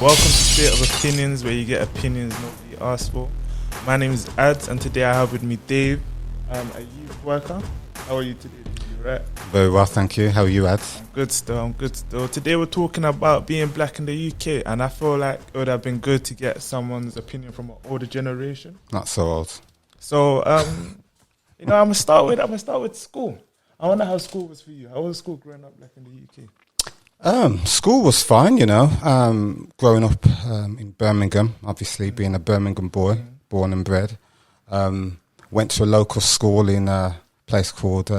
Welcome to State of Opinions, where you get opinions nobody asked for. My name is Ads, and today I have with me Dave, a youth worker. How are you today? You right? Very well, thank you. How are you, Ads? I'm good still. Today we're talking about being black in the UK, and I feel like it would have been good to get someone's opinion from an older generation. Not so old. So, I'm gonna start with school. I wonder how school was for you. How was school growing up black in the UK? School was fine, growing up in Birmingham, obviously being a Birmingham boy, born and bred. Went to a local school in a place called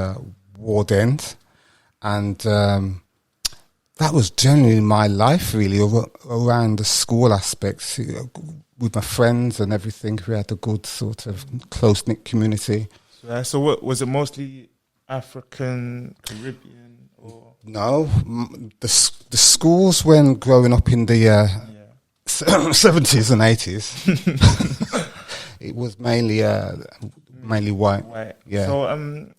Ward End, and that was generally my life, really, around the school aspects. With my friends and everything, we had a good sort of close-knit community. So what was it, mostly African, Caribbean, or...? No, the schools when growing up in the 70s and 80s, it was mainly white. Yeah. So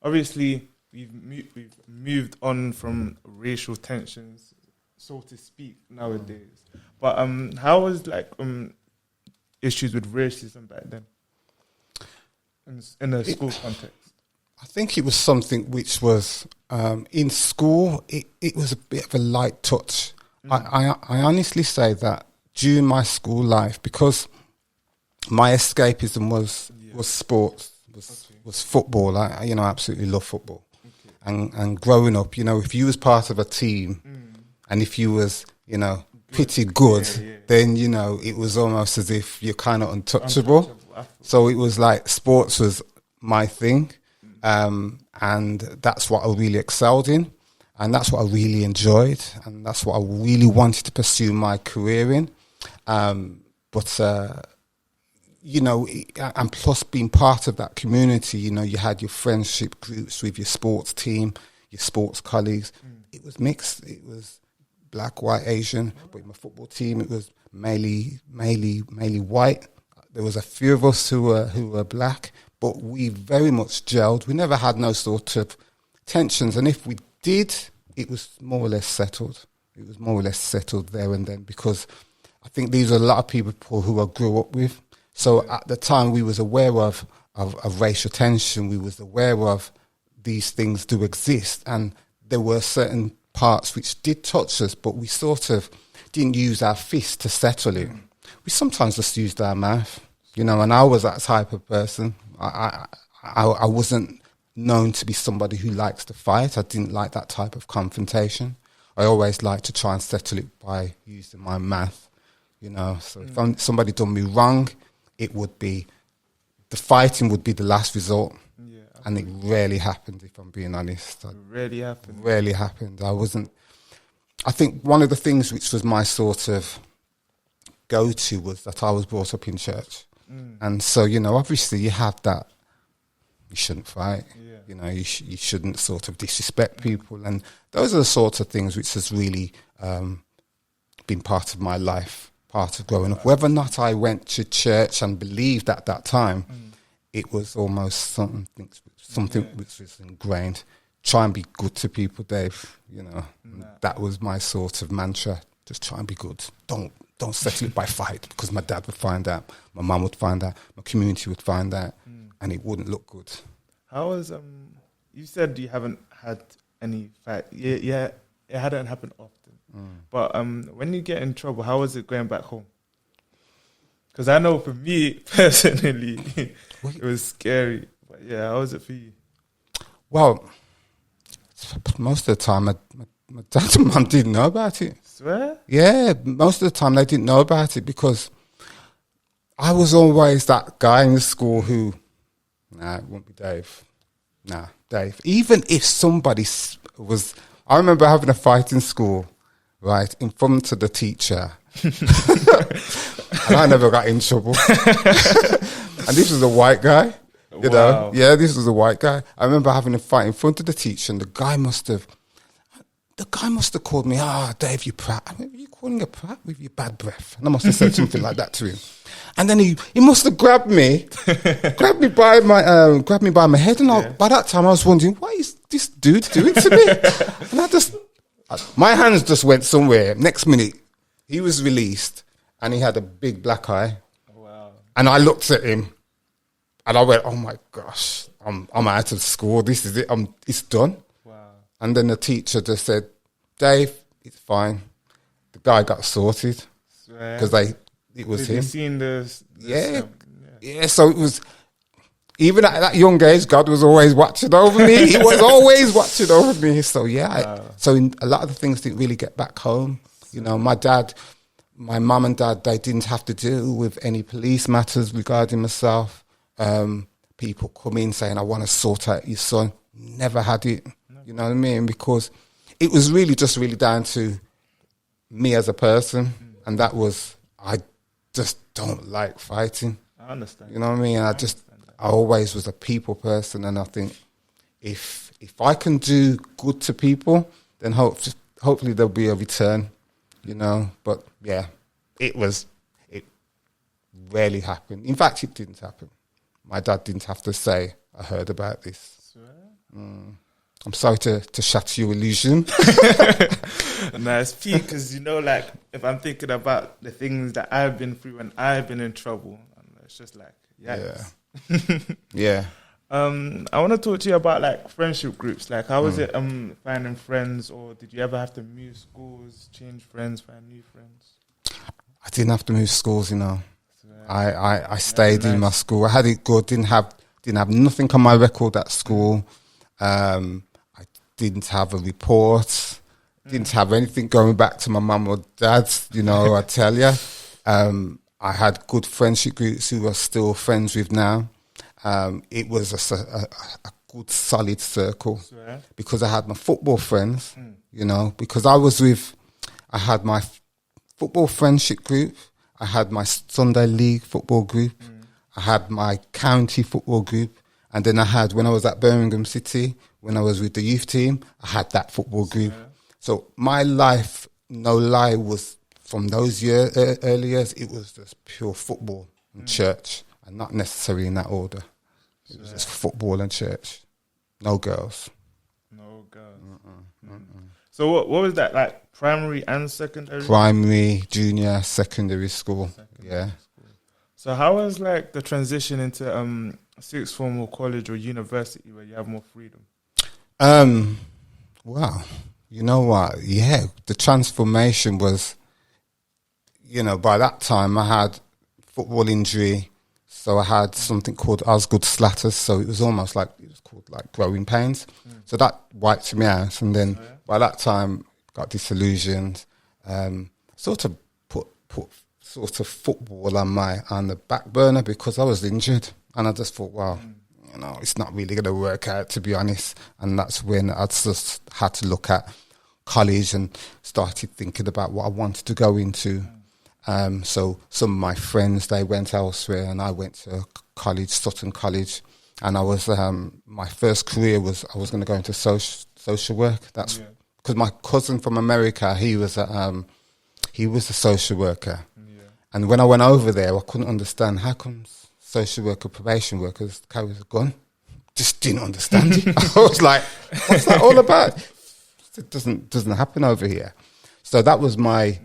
obviously we've moved on from racial tensions, so to speak, nowadays. But how was issues with racism back then in a school context? I think it was something which was in school. It was a bit of a light touch. I honestly say that during my school life, because my escapism was sports, was football. I absolutely love football. Okay. And growing up, if you was part of a team, and if you was pretty good, then it was almost as if you're kind of untouchable. So it was like sports was my thing. And that's what I really excelled in, and that's what I really enjoyed, and that's what I really wanted to pursue my career in. And plus being part of that community, you had your friendship groups with your sports team, your sports colleagues. It was mixed. It was black, white, Asian, but in my football team, it was mainly white. There was a few of us who were black, but we very much gelled. We never had no sort of tensions. And if we did, it was more or less settled. It was more or less settled there and then, because I think these are a lot of people who I grew up with. So at the time, we was aware of racial tension. We was aware of these things do exist. And there were certain parts which did touch us, but we sort of didn't use our fist to settle it. We sometimes just used our mouth, and I was that type of person. I wasn't known to be somebody who likes to fight. I didn't like that type of confrontation. I always liked to try and settle it by using my mouth, So if somebody done me wrong, it would be, the fighting would be the last resort. Yeah, and it rarely happened, if I'm being honest. Rarely happened. I think one of the things which was my sort of go-to was that I was brought up in church. And so, obviously you have that, you shouldn't fight, you shouldn't sort of disrespect people. And those are the sorts of things which has really been part of my life, part of growing up. Whether or not I went to church and believed at that time, it was almost something which was ingrained. Try and be good to people, Dave, That was my sort of mantra, just try and be good. Don't settle it by fight, because my dad would find out, my mum would find out, my community would find out, and it wouldn't look good. How was you said you haven't had any fight? Yeah, it hadn't happened often. But when you get in trouble, how was it going back home? Because I know for me personally, it was scary. But yeah, how was it for you? Well, most of the time, my dad and mum didn't know about it. Swear? Yeah, most of the time they didn't know about it, because I was always that guy in the school who, it won't be Dave. Dave. Even if somebody was, I remember having a fight in school, right, in front of the teacher. And I never got in trouble. And this was a white guy, Wow. Yeah, this was a white guy. I remember having a fight in front of the teacher, and the guy must have called me, Dave, you prat. I mean, are you calling a prat with your bad breath? And I must have said something like that to him. And then he must have grabbed me by my head. And by that time I was wondering, what is this dude doing to me? And my hands just went somewhere. Next minute, he was released, and he had a big black eye. Wow. And I looked at him, and I went, "Oh my gosh, I'm out of school. This is it. It's done." Wow. And then the teacher just said, "Dave, it's fine." The guy got sorted because it was Did him. you seen this? Yeah. So it was. Even at that young age, God was always watching over me. He was always watching over me. So yeah, so a lot of the things didn't really get back home. You know, my mum and dad, they didn't have to deal with any police matters regarding myself. People come in saying, "I want to sort out your son." Never had it. You know what I mean? Because it was really just really down to me as a person, and that was, I just don't like fighting. I understand. You know what I mean? I always was a people person, and I think if I can do good to people, then hopefully there'll be a return, you know. But yeah, it rarely happened. In fact, it didn't happen. My dad didn't have to say, "I heard about this." I'm sorry to shatter your illusion. No, it's peak because, you know, like, if I'm thinking about the things that I've been through when I've been in trouble, it's just like, yikes. Yeah. I want to talk to you about like friendship groups. Like, how was it finding friends, or did you ever have to move schools, change friends, find new friends? I didn't have to move schools, you know. I stayed in my school. I had it good. Didn't have nothing on my record at school. I didn't have a report. Didn't have anything going back to my mum or dad. You know, I tell you. I had good friendship groups who are still friends with now. It was a good, solid circle because I had my football friends, you know, because I had my football friendship group, I had my Sunday league football group, I had my county football group, and then I had, when I was at Birmingham City, when I was with the youth team, I had that football group. So my life, no lie, was, from those early years, it was just pure football and church, and not necessarily in that order. It was just football and church. No girls. No girls. So what was that, like, primary and secondary? Primary, junior, secondary school. School. So how was, like, the transition into sixth form or college or university where you have more freedom? Wow. You know what? Yeah, the transformation was, you know, by that time I had football injury, so I had something called Osgood Slatters, so it was almost like, it was called like growing pains. So that wiped me out, and then by that time got disillusioned, sort of put sort of football on the back burner because I was injured, and I just thought, wow, you know, it's not really going to work out, to be honest. And that's when I just had to look at college and started thinking about what I wanted to go into. So some of my friends, they went elsewhere, and I went to college, Sutton College, and I was my first career was I was going to go into social work. That's because my cousin from America, he was a social worker, and when I went over there, I couldn't understand how come social worker, probation workers carry a gun. Just didn't understand it. I was like, what's that all about? It doesn't happen over here. So that was my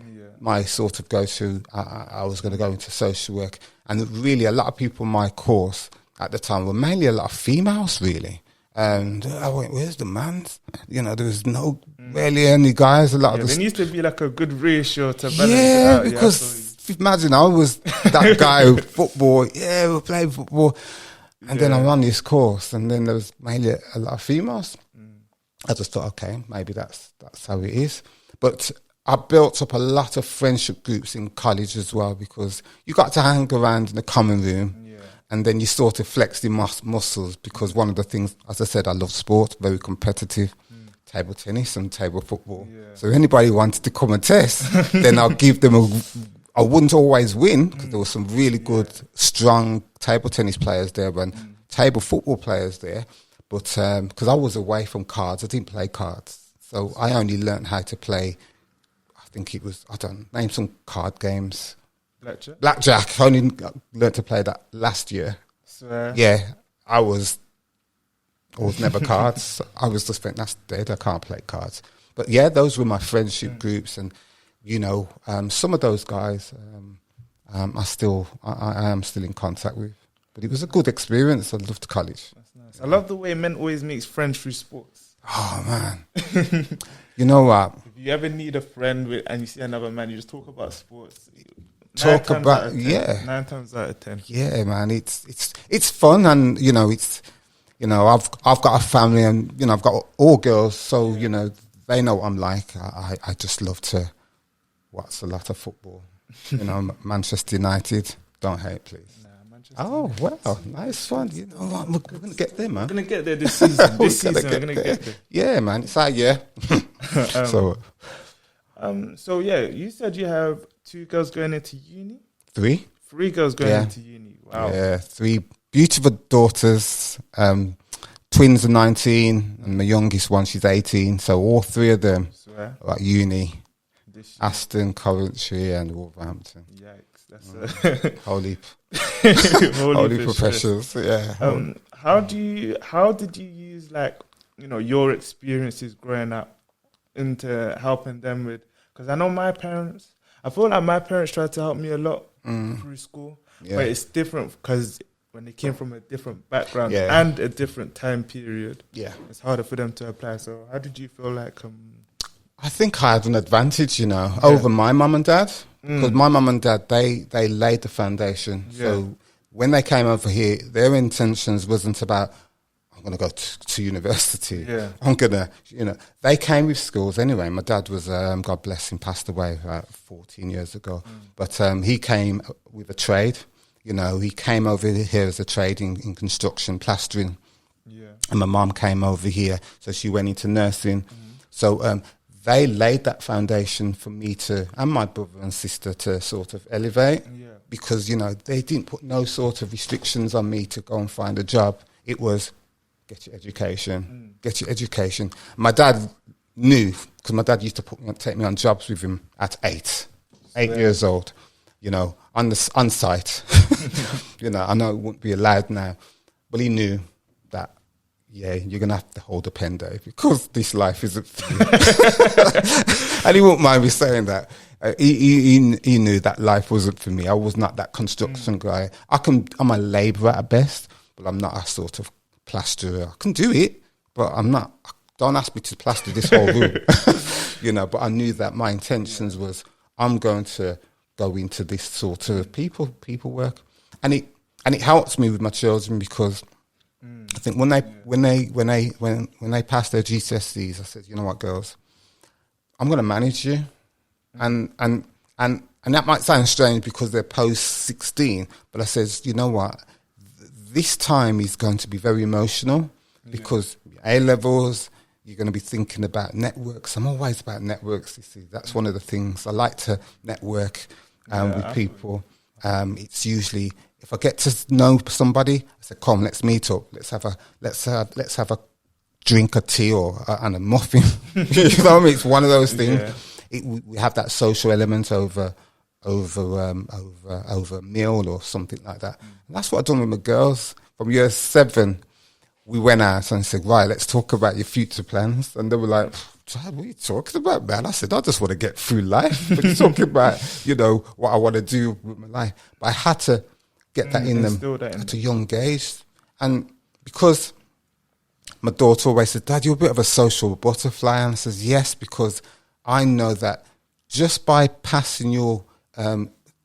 sort of go-to. I was going to go into social work. And really, a lot of people in my course at the time were mainly a lot of females, really. And I went, where's the man? You know, there was no really any guys. A lot of there needs to be like a good ratio to balance it out. Because imagine I was that guy with football. Yeah, we're playing football. And then I'm on this course, and then there was mainly a lot of females. I just thought, okay, maybe that's how it is. But I built up a lot of friendship groups in college as well, because you got to hang around in the common room, and then you sort of flex your muscles, because one of the things, as I said, I love sport, very competitive, table tennis and table football. So if anybody wanted to come and test, then I'll give them I wouldn't always win, because there were some really good, strong table tennis players there and table football players there. But because I was away from cards, I didn't play cards. So I only learned how to play, I think it was, name some card games. Blackjack. I only learned to play that last year. Yeah, I was never cards. I was just thinking, that's dead, I can't play cards. But yeah, those were my friendship groups, and you know, some of those guys I am still in contact with. But it was a good experience. I loved college. That's nice. I love the way men always makes friends through sports. Oh, man. You know what? If you ever need a friend and you see another man, you just talk about sports. Talk about, 9 times out of 10. Yeah, man. It's fun, and you know, I've got a family, and you know, I've got all girls, so you know, they know what I'm like. I just love to watch a lot of football. You know, Manchester United. Don't hate, please. Oh, wow. Nice one. You know what? We're going to get there, man. We're going to get there this season. We're going to get there. Yeah, man. It's our year. So yeah, you said you have 2 girls going into uni? 3. 3 girls going into uni. Wow. Yeah, 3 beautiful daughters. Twins are 19, and my youngest one, she's 18. So all 3 of them are at uni. Aston, Coventry, and Wolverhampton. Yikes, that's holy holy professionals. Yeah. How did you use, like, you know, your experiences growing up into helping them with? Because I know I feel like my parents tried to help me a lot through school, but it's different because when they came from a different background and a different time period, it's harder for them to apply. So how did you feel like? I think I had an advantage, you know, over my mum and dad, because my mum and dad, they laid the foundation. So when they came over here, their intentions wasn't about, I'm going to go to university. I'm going to, you know, they came with skills anyway. My dad was, God bless him, passed away about 14 years ago. But he came with a trade. You know, he came over here as a trade in construction, plastering. And my mum came over here, so she went into nursing. So they laid that foundation for me to, and my brother and sister, to sort of elevate. Because, you know, they didn't put no sort of restrictions on me to go and find a job. It was, get your education, get your education. My dad knew, because my dad used to take me on jobs with him at 8 years old, you know, on site. You know, I know it wouldn't be allowed now, but he knew that, yeah, you're going to have to hold a pen day because this life isn't free. And he won't mind me saying that. He knew that life wasn't for me. I was not that construction guy. I'm a labourer at best, but I'm not a sort of plasterer. I can do it, but I'm not. Don't ask me to plaster this whole room. You know, but I knew that my intentions was, I'm going to go into this sort of people work. And it helps me with my children because I think when they passed their GCSEs, I said, you know what, girls, I'm going to manage you, and that might sound strange because they're post 16, but I said, you know what, this time is going to be very emotional because A levels, you're going to be thinking about networks. I'm always about networks. You see, that's one of the things I like to network with people. It's usually, if I get to know somebody, I say, "Come, let's meet up. Let's have a drink, a tea, and a muffin." You know what I mean? It's one of those things. We have that social element over a meal or something like that. And that's what I've done with my girls. From year 7, we went out and said, "Right, let's talk about your future plans." And they were like, "What are you talking about, man?" I said, "I just want to get through life." But you're talking about, you know, what I want to do with my life. But I had to get that in them at a young age. And because my daughter always said, "Dad, you're a bit of a social butterfly." And I says, "Yes, because I know that just by passing your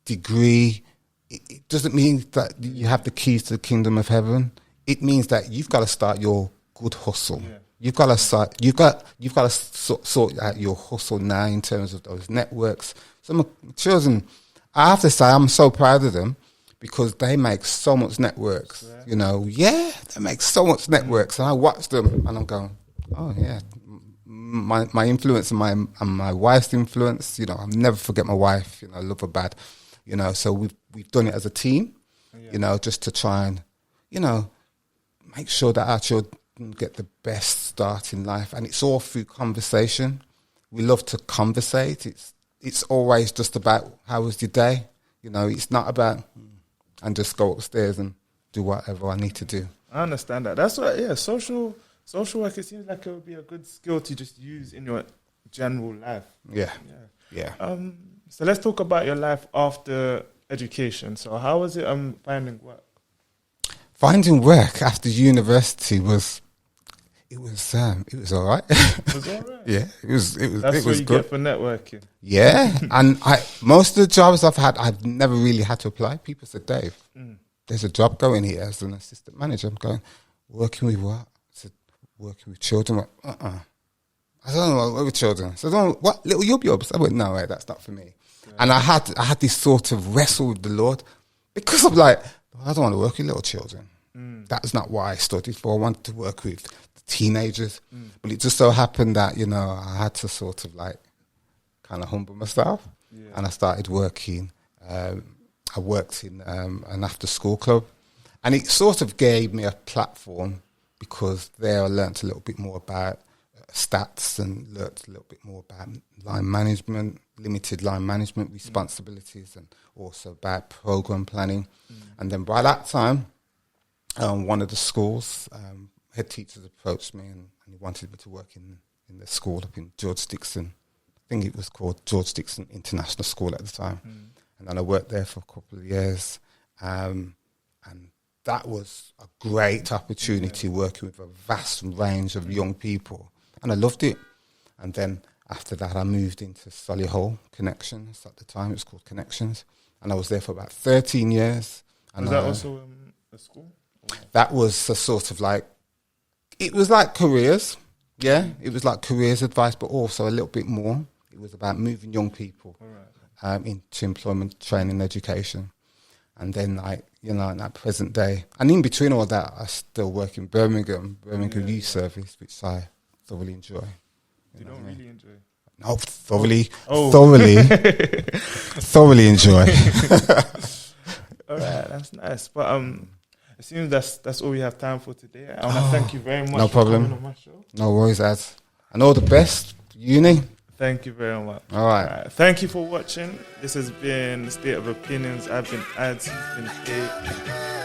degree, it doesn't mean that you have the keys to the kingdom of heaven. It means that you've got to start your good hustle. You've got to start. You've got to sort out your hustle now in terms of those networks." So my children, I have to say, I'm so proud of them because they make so much networks. You know, they make so much networks, and I watch them, and I'm going, "Oh yeah." My influence and my wife's influence, you know, I'll never forget my wife, you know, I love her bad, you know, so we've done it as a team, you know, just to try and, you know, make sure that our children get the best start in life. And it's all through conversation. We love to conversate. It's always just about, how was your day? You know, it's not about, and just go upstairs and do whatever I need to do. I understand that. That's what, social work, it seems like it would be a good skill to just use in your general life. Yeah. Yeah. So let's talk about your life after education. So how was it finding work? Finding work after university was all right. It was all right. Yeah, it was That's what you good. get for networking. Yeah, and most of the jobs I've had, I've never really had to apply. People said, Dave, there's a job going here as an assistant manager. I'm going, working with what? I said, working with children. I went, I don't know what with children. So I don't, what little yub-yubs? I went, no, that's not for me. Yeah. And I had this sort of wrestle with the Lord because I'm like, I don't want to work with little children. That's not what I studied for. I wanted to work with teenagers. But it just so happened that, you know, I had to sort of like kind of humble myself. Yeah. And I started working. I worked in an after-school club. And it sort of gave me a platform because there I learnt a little bit more about stats and learnt a little bit more about line management, limited line management responsibilities, and also about program planning. And then by that time, one of the schools, head teachers approached me and he wanted me to work in the school up in George Dixon. I think it was called George Dixon International School at the time. And then I worked there for a couple of years. And that was a great opportunity working with a vast range of young people. And I loved it. And then after that, I moved into Solihull Connections. At the time, it was called Connections. And I was there for about 13 years. And was that also a school? That was a sort of like, it was like careers. Yeah, it was like careers advice, but also a little bit more. It was about moving young people into employment, training, education. And then, like, you know, in that present day. And in between all that, I still work in Birmingham Youth Service, which I thoroughly enjoy. You don't really enjoy? No, thoroughly enjoy. All right, that's nice. But it seems that's all we have time for today. I want to thank you very much no problem. for coming on my show. No worries, Az. And all the best, uni. Thank you very much. All right. Thank you for watching. This has been The State of Opinions. I've been Ads. He's been Dave.